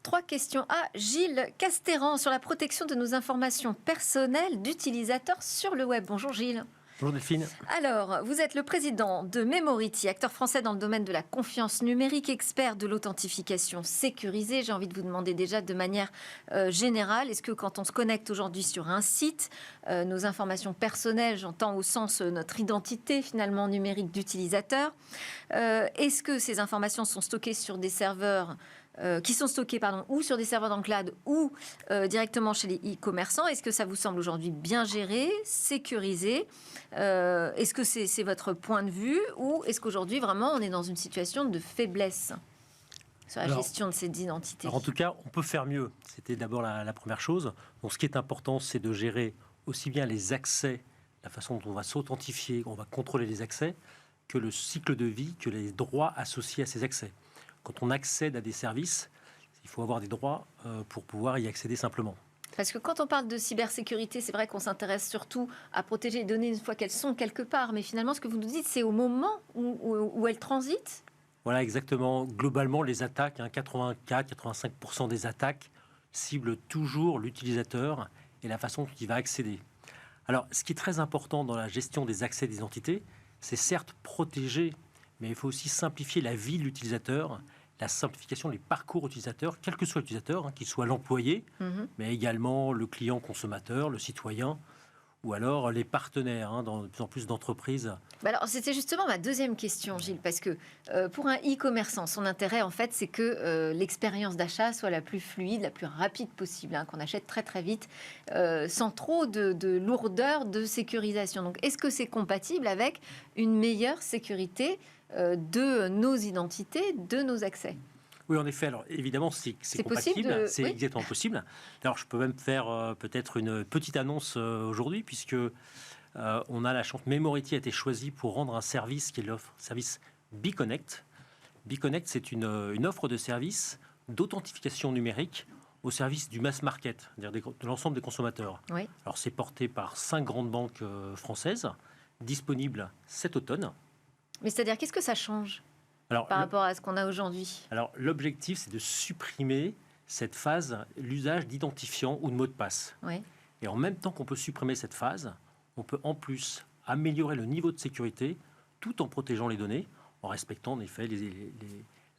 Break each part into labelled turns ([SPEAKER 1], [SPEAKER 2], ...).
[SPEAKER 1] 3 questions à Gilles Castéran sur la protection de nos informations personnelles d'utilisateurs sur le web. Bonjour Gilles.
[SPEAKER 2] Bonjour Delphine.
[SPEAKER 1] Alors, vous êtes le président de Memority, acteur français dans le domaine de la confiance numérique, expert de l'authentification sécurisée. J'ai envie de vous demander déjà de manière générale, est-ce que quand on se connecte aujourd'hui sur un site, nos informations personnelles, j'entends au sens notre identité finalement numérique d'utilisateur, est-ce que ces informations sont stockées sur des serveurs qui sont stockés ou sur des serveurs dans le cloud ou directement chez les e-commerçants? Est-ce que ça vous semble aujourd'hui bien géré, sécurisé? Est-ce que c'est votre point de vue ou est-ce qu'aujourd'hui vraiment on est dans une situation de faiblesse sur la gestion de ces identités?
[SPEAKER 2] En tout cas, on peut faire mieux. C'était d'abord la première chose. Donc, ce qui est important, c'est de gérer aussi bien les accès, la façon dont on va s'authentifier, on va contrôler les accès, que le cycle de vie, que les droits associés à ces accès. Quand on accède à des services, il faut avoir des droits pour pouvoir y accéder simplement.
[SPEAKER 1] Parce que quand on parle de cybersécurité, c'est vrai qu'on s'intéresse surtout à protéger les données une fois qu'elles sont quelque part. Mais finalement, ce que vous nous dites, c'est au moment où elles transitent.
[SPEAKER 2] Voilà, exactement. Globalement, les attaques, 84-85% des attaques ciblent toujours l'utilisateur et la façon dont il va accéder. Alors, ce qui est très important dans la gestion des accès d'identité, c'est certes protéger, mais il faut aussi simplifier la vie de l'utilisateur, la simplification des parcours utilisateurs, quel que soit l'utilisateur, qu'il soit l'employé, mais également le client consommateur, le citoyen, ou alors les partenaires dans de plus en plus d'entreprises.
[SPEAKER 1] Alors, c'était justement ma deuxième question, Gilles, parce que pour un e-commerçant, son intérêt, en fait, c'est que l'expérience d'achat soit la plus fluide, la plus rapide possible, qu'on achète très très vite, sans trop de lourdeur de sécurisation. Donc, est-ce que c'est compatible avec une meilleure sécurité de nos identités, de nos accès?
[SPEAKER 2] Oui, en effet. Alors, évidemment, c'est compatible. C'est exactement possible. Alors, je peux même faire peut-être une petite annonce aujourd'hui, puisque on a la chance. Memority a été choisi pour rendre un service qui est l'offre service BeConnect. BeConnect, c'est une offre de service d'authentification numérique au service du mass market, c'est-à-dire de l'ensemble des consommateurs.
[SPEAKER 1] Oui.
[SPEAKER 2] Alors, c'est porté par 5 grandes banques françaises, disponible cet automne.
[SPEAKER 1] Mais c'est-à-dire, qu'est-ce que ça change par rapport à ce qu'on a aujourd'hui?
[SPEAKER 2] Alors, l'objectif, c'est de supprimer cette phase, l'usage d'identifiants ou de mots de passe.
[SPEAKER 1] Oui.
[SPEAKER 2] Et en même temps qu'on peut supprimer cette phase, on peut en plus améliorer le niveau de sécurité tout en protégeant les données, en respectant en effet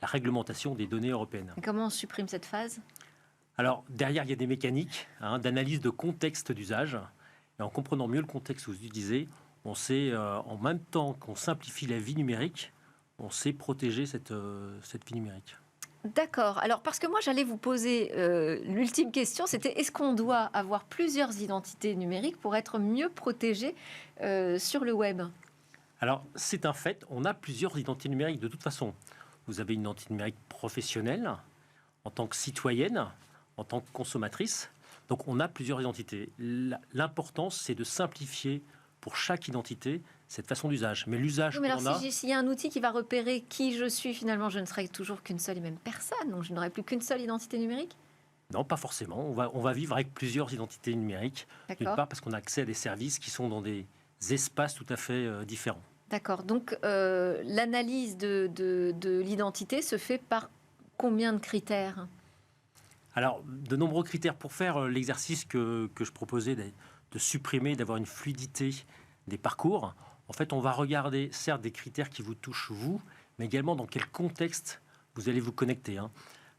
[SPEAKER 2] la réglementation des données européennes.
[SPEAKER 1] Et comment on supprime cette phase?
[SPEAKER 2] Alors, derrière, il y a des mécaniques d'analyse de contexte d'usage. Et en comprenant mieux le contexte que vous utilisez, on sait, en même temps qu'on simplifie la vie numérique, on sait protéger cette vie numérique.
[SPEAKER 1] D'accord. Alors, parce que moi, j'allais vous poser l'ultime question, c'était est-ce qu'on doit avoir plusieurs identités numériques pour être mieux protégé sur le web?
[SPEAKER 2] Alors, c'est un fait, on a plusieurs identités numériques de toute façon. Vous avez une identité numérique professionnelle, en tant que citoyenne, en tant que consommatrice. Donc, on a plusieurs identités. L'important, c'est de simplifier pour chaque identité cette façon d'usage. Mais l'usage
[SPEAKER 1] qu'on a... S'il y a un outil qui va repérer qui je suis, finalement, je ne serai toujours qu'une seule et même personne. Donc, je n'aurai plus qu'une seule identité numérique?
[SPEAKER 2] Non, pas forcément. On va vivre avec plusieurs identités numériques. D'une part, parce qu'on a accès à des services qui sont dans des espaces tout à fait différents.
[SPEAKER 1] D'accord. Donc, l'analyse de l'identité se fait par combien de critères?
[SPEAKER 2] Alors, de nombreux critères pour faire l'exercice que je proposais de supprimer, d'avoir une fluidité des parcours. En fait, on va regarder, certes, des critères qui vous touchent vous, mais également dans quel contexte vous allez vous connecter.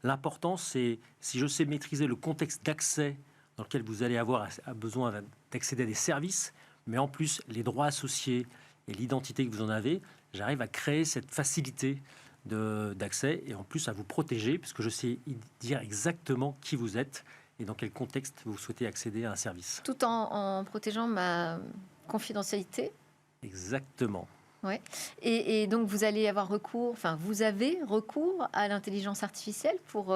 [SPEAKER 2] L'important, c'est, si je sais maîtriser le contexte d'accès dans lequel vous allez avoir besoin d'accéder à des services, mais en plus, les droits associés et l'identité que vous en avez, j'arrive à créer cette facilité d'accès et en plus à vous protéger, puisque je sais dire exactement qui vous êtes et dans quel contexte vous souhaitez accéder à un service.
[SPEAKER 1] Tout en protégeant ma confidentialité?
[SPEAKER 2] Exactement.
[SPEAKER 1] Ouais. Et donc vous allez avoir recours, enfin vous avez recours à l'intelligence artificielle pour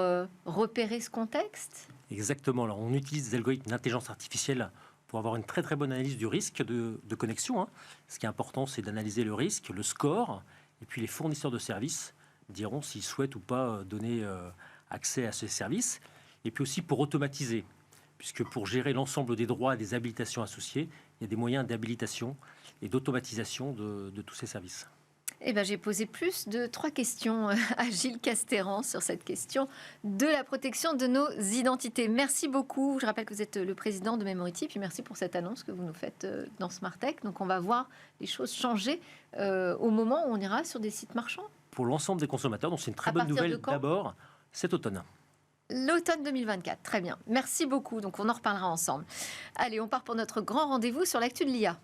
[SPEAKER 1] repérer ce contexte?
[SPEAKER 2] Exactement. Alors on utilise des algorithmes d'intelligence artificielle pour avoir une très très bonne analyse du risque de connexion. Ce qui est important, c'est d'analyser le risque, le score, et puis les fournisseurs de services diront s'ils souhaitent ou pas donner accès à ces services. Et puis aussi pour automatiser, puisque pour gérer l'ensemble des droits et des habilitations associées, il y a des moyens d'habilitation et d'automatisation de tous ces services.
[SPEAKER 1] Eh ben, j'ai posé plus de 3 questions à Gilles Castéran sur cette question de la protection de nos identités. Merci beaucoup. Je rappelle que vous êtes le président de Memority, puis merci pour cette annonce que vous nous faites dans Smart Tech. Donc, on va voir les choses changer au moment où on ira sur des sites marchands.
[SPEAKER 2] Pour l'ensemble des consommateurs, donc c'est une très bonne nouvelle d'abord, cet automne.
[SPEAKER 1] L'automne 2024, très bien. Merci beaucoup. Donc, on en reparlera ensemble. Allez, on part pour notre grand rendez-vous sur l'actu de l'IA.